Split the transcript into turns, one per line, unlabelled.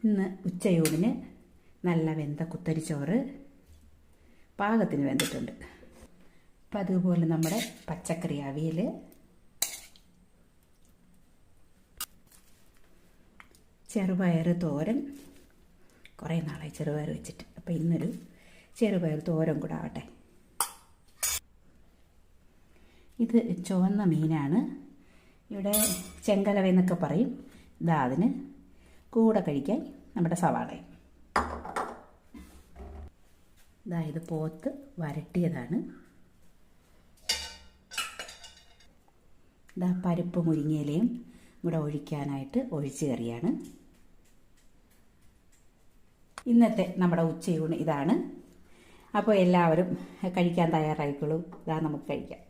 ഇന്ന് ഉച്ചയൂണിന് നല്ല വെന്ത കുത്തരിച്ചോറ് പാകത്തിന് വെന്തിട്ടുണ്ട്. അപ്പം അതുപോലെ നമ്മുടെ പച്ചക്കറി അവിയൽ, ചെറുപയർ തോരൻ. കുറേ നാളായി ചെറുപയർ വെച്ചിട്ട്, അപ്പം ഇന്നൊരു ചെറുപയർ തോരൻ കൂടെ ആവട്ടെ. ഇത് ചുവന്ന മീനാണ്, ഇവിടെ ചെങ്കലവയെന്നൊക്കെ പറയും. ഇതാ അതിന് കൂടെ കഴിക്കാൻ നമ്മുടെ സവാളയും. ഇതാ ഇത് പോത്ത് വരട്ടിയതാണ്. ഇതാ പരിപ്പ് മുരിങ്ങയിലയും കൂടെ ഒഴിക്കാനായിട്ട് ഒഴിച്ചു കറിയാണ്. ഇന്നത്തെ നമ്മുടെ ഉച്ചയൂണ് ഇതാണ്. അപ്പോൾ എല്ലാവരും കഴിക്കാൻ തയ്യാറായിക്കോളൂ. ഇതാ നമുക്ക് കഴിക്കാം.